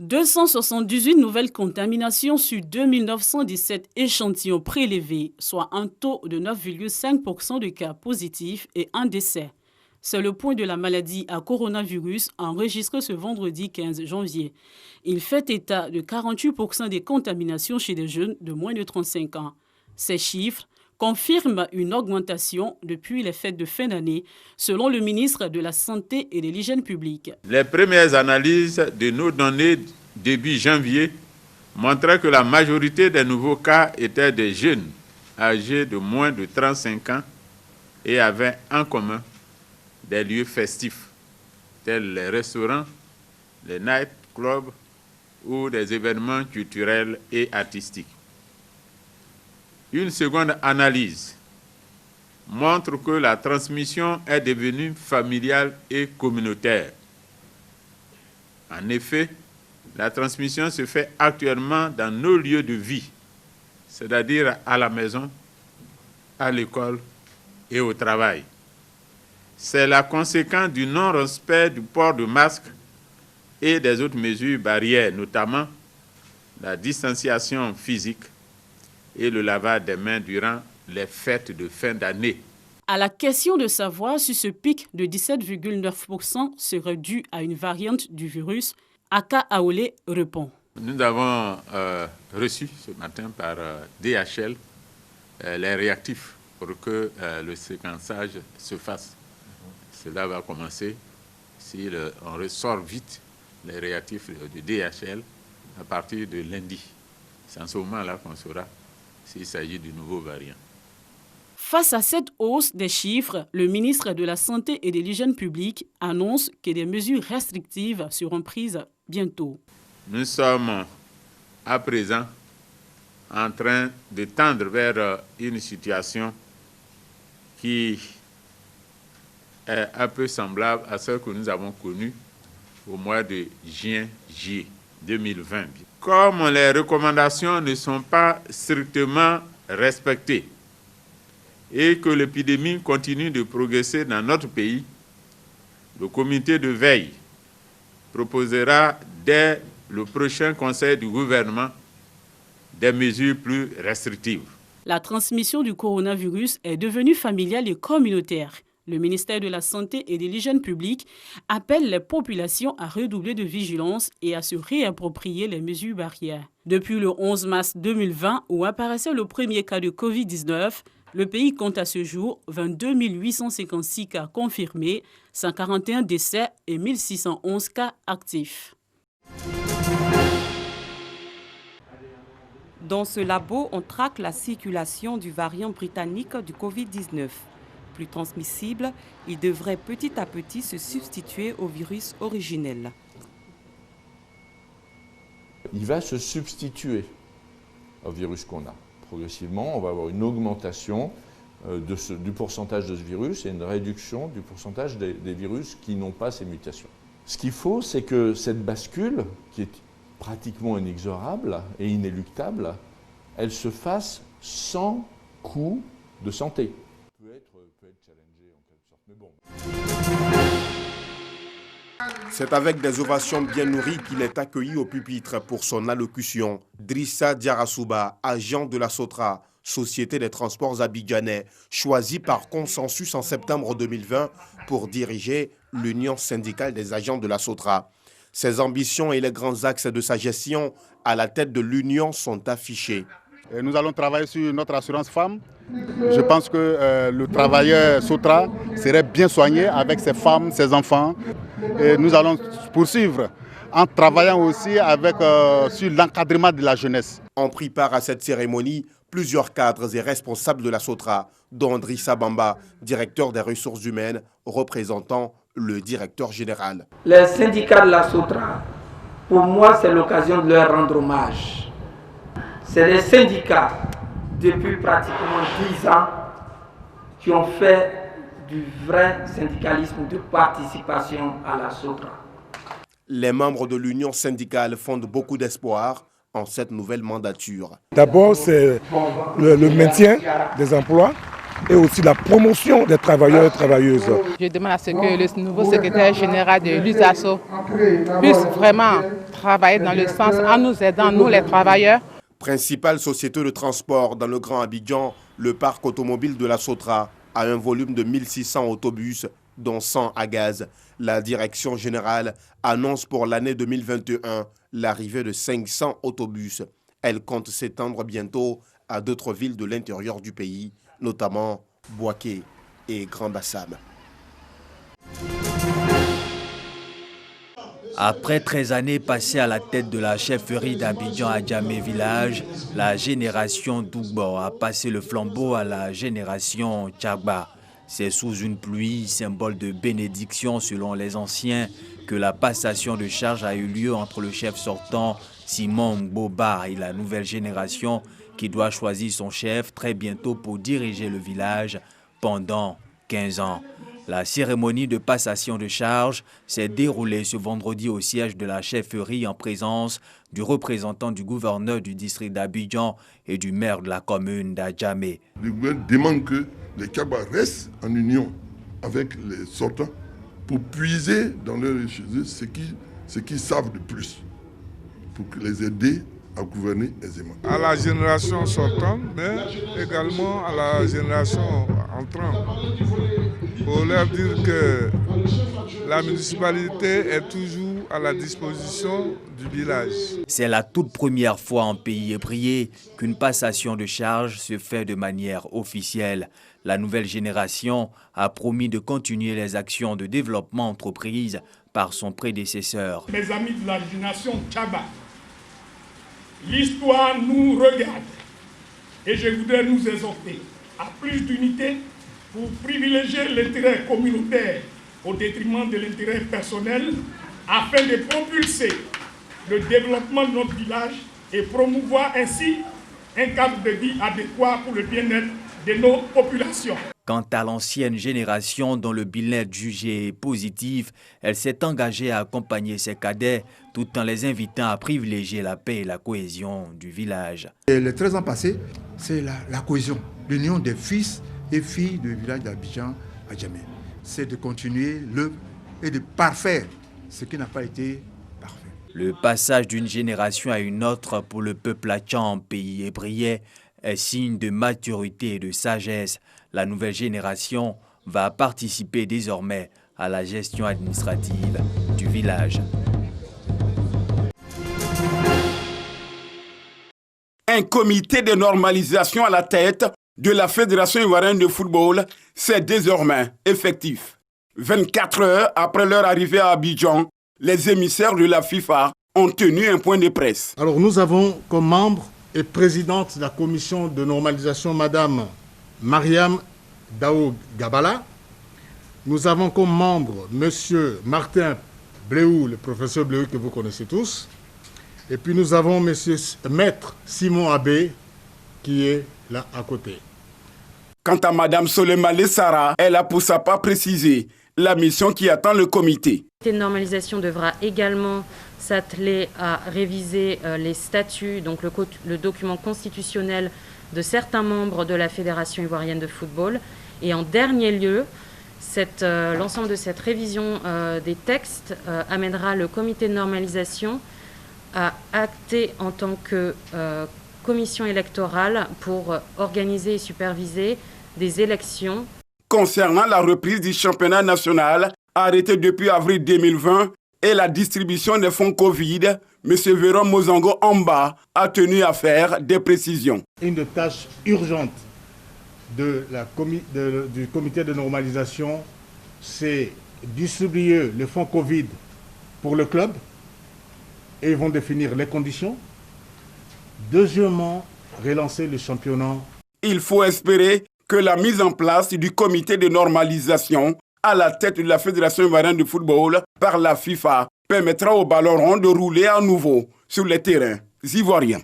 278 nouvelles contaminations sur 2917 échantillons prélevés, soit un taux de 9,5% de cas positifs et un décès. C'est le point de la maladie à coronavirus enregistré ce vendredi 15 janvier. Il fait état de 48% des contaminations chez des jeunes de moins de 35 ans. Ces chiffres confirment une augmentation depuis les fêtes de fin d'année, selon le ministre de la Santé et de l'Hygiène publique. Les premières analyses de nos données début janvier montraient que la majorité des nouveaux cas étaient des jeunes âgés de moins de 35 ans et avaient en commun des lieux festifs, tels les restaurants, les nightclubs ou des événements culturels et artistiques. Une seconde analyse montre que la transmission est devenue familiale et communautaire. En effet, la transmission se fait actuellement dans nos lieux de vie, c'est-à-dire à la maison, à l'école et au travail. C'est la conséquence du non-respect du port de masque et des autres mesures barrières, notamment la distanciation physique et le lavage des mains durant les fêtes de fin d'année. À la question de savoir si ce pic de 17,9% serait dû à une variante du virus, Aka Aolé répond. Nous avons reçu ce matin par DHL les réactifs pour que le séquençage se fasse. Cela va commencer si on ressort vite les réactifs de DHL à partir de lundi. C'est en ce moment-là qu'on saura s'il s'agit du nouveau variant. Face à cette hausse des chiffres, le ministre de la Santé et de l'Hygiène publique annonce que des mesures restrictives seront prises bientôt. Nous sommes à présent en train de tendre vers une situation qui est un peu semblable à celle que nous avons connue au mois de juin-juillet 2020. Comme les recommandations ne sont pas strictement respectées et que l'épidémie continue de progresser dans notre pays, le comité de veille proposera dès le prochain conseil du gouvernement des mesures plus restrictives. La transmission du coronavirus est devenue familiale et communautaire. Le ministère de la Santé et de l'Hygiène publique appelle les populations à redoubler de vigilance et à se réapproprier les mesures barrières. Depuis le 11 mars 2020, où apparaissait le premier cas de Covid-19, le pays compte à ce jour 22 856 cas confirmés, 141 décès et 1611 cas actifs. Dans ce labo, on traque la circulation du variant britannique du Covid-19. Plus transmissible, il devrait petit à petit se substituer au virus originel. Il va se substituer au virus qu'on a. Progressivement, on va avoir une augmentation du pourcentage de ce virus et une réduction du pourcentage des virus qui n'ont pas ces mutations. Ce qu'il faut, c'est que cette bascule, qui est pratiquement inexorable et inéluctable, elle se fasse sans coût de santé. Peut être challengé en quelque sorte, mais bon. C'est avec des ovations bien nourries qu'il est accueilli au pupitre pour son allocution. Drissa Diarasouba, agent de la Sotra, Société des transports abidjanais, choisi par consensus en septembre 2020 pour diriger l'Union syndicale des agents de la Sotra. Ses ambitions et les grands axes de sa gestion à la tête de l'Union sont affichés. Nous allons travailler sur notre assurance femme. Je pense que le travailleur Sotra serait bien soigné avec ses femmes, ses enfants. Et nous allons poursuivre en travaillant aussi sur l'encadrement de la jeunesse. On prit part à cette cérémonie plusieurs cadres et responsables de la Sotra, dont Drissa Bamba, directeur des ressources humaines, représentant le directeur général. Les syndicats de la Sotra, pour moi, c'est l'occasion de leur rendre hommage. C'est les syndicats, depuis pratiquement 10 ans, qui ont fait du vrai syndicalisme de participation à la Sotra. Les membres de l'Union syndicale fondent beaucoup d'espoir en cette nouvelle mandature. D'abord, c'est le maintien des emplois, et aussi la promotion des travailleurs et travailleuses. Je demande à ce que le nouveau secrétaire général de l'USASO puisse vraiment travailler dans le sens en nous aidant, nous les travailleurs. Principale société de transport dans le Grand Abidjan, le parc automobile de la Sotra a un volume de 1600 autobus, dont 100 à gaz. La direction générale annonce pour l'année 2021 l'arrivée de 500 autobus. Elle compte s'étendre bientôt à d'autres villes de l'intérieur du pays, notamment Bouaké et Grand Bassam. Après 13 années passées à la tête de la chefferie d'Abidjan à Djamé Village, la génération Dougbo a passé le flambeau à la génération Tchagba. C'est sous une pluie, symbole de bénédiction selon les anciens, que la passation de charge a eu lieu entre le chef sortant Simon Boba et la nouvelle génération qui doit choisir son chef très bientôt pour diriger le village pendant 15 ans. La cérémonie de passation de charge s'est déroulée ce vendredi au siège de la chefferie en présence du représentant du gouverneur du district d'Abidjan et du maire de la commune d'Adjamé. Le gouvernement demande que les Tchagba restent en union avec les sortants pour puiser dans leur chez eux ce qu'ils savent de plus, pour les aider à gouverner aisément. À la génération sortante, mais également à la génération entrante, pour leur dire que la municipalité est toujours à la disposition du village. C'est la toute première fois en pays ébrié qu'une passation de charge se fait de manière officielle. La nouvelle génération a promis de continuer les actions de développement entreprises par son prédécesseur. Mes amis de la génération Tchagba, l'histoire nous regarde et je voudrais nous exhorter à plus d'unité pour privilégier l'intérêt communautaire au détriment de l'intérêt personnel afin de propulser le développement de notre village et promouvoir ainsi un cadre de vie adéquat pour le bien-être de nos populations. Quant à l'ancienne génération dont le bilan est jugé positif, elle s'est engagée à accompagner ses cadets tout en les invitant à privilégier la paix et la cohésion du village. Et les 13 ans passés, c'est la cohésion, l'union des fils et filles du village d'Abidjan à Djamé. C'est de continuer l'œuvre et de parfaire ce qui n'a pas été parfait. Le passage d'une génération à une autre pour le peuple atchant, pays ébriais, est signe de maturité et de sagesse. La nouvelle génération va participer désormais à la gestion administrative du village. Un comité de normalisation à la tête de la Fédération ivoirienne de football, c'est désormais effectif. 24 heures après leur arrivée à Abidjan, les émissaires de la FIFA ont tenu un point de presse. Alors nous avons comme membre et présidente de la commission de normalisation, Madame Mariam Dao Gabala. Nous avons comme membre Monsieur Martin Bléou, le professeur Bléou que vous connaissez tous. Et puis nous avons Monsieur Maître Simon Abbé qui est là à côté. Quant à Madame Solemale Sarah, elle a pour sa part précisé la mission qui attend le comité. Le comité de normalisation devra également s'atteler à réviser les statuts, donc le document constitutionnel de certains membres de la Fédération ivoirienne de football. Et en dernier lieu, l'ensemble de cette révision des textes amènera le comité de normalisation à acter en tant que commission électorale pour organiser et superviser des élections. Concernant la reprise du championnat national, arrêté depuis avril 2020, et la distribution des fonds Covid, M. Véron Mozango Amba a tenu à faire des précisions. Une tâche urgente du comité de normalisation, c'est distribuer le fonds Covid pour le club, et ils vont définir les conditions. Deuxièmement, relancer le championnat. Il faut espérer que la mise en place du comité de normalisation à la tête de la Fédération ivoirienne de football par la FIFA permettra au ballon rond de rouler à nouveau sur les terrains ivoiriens.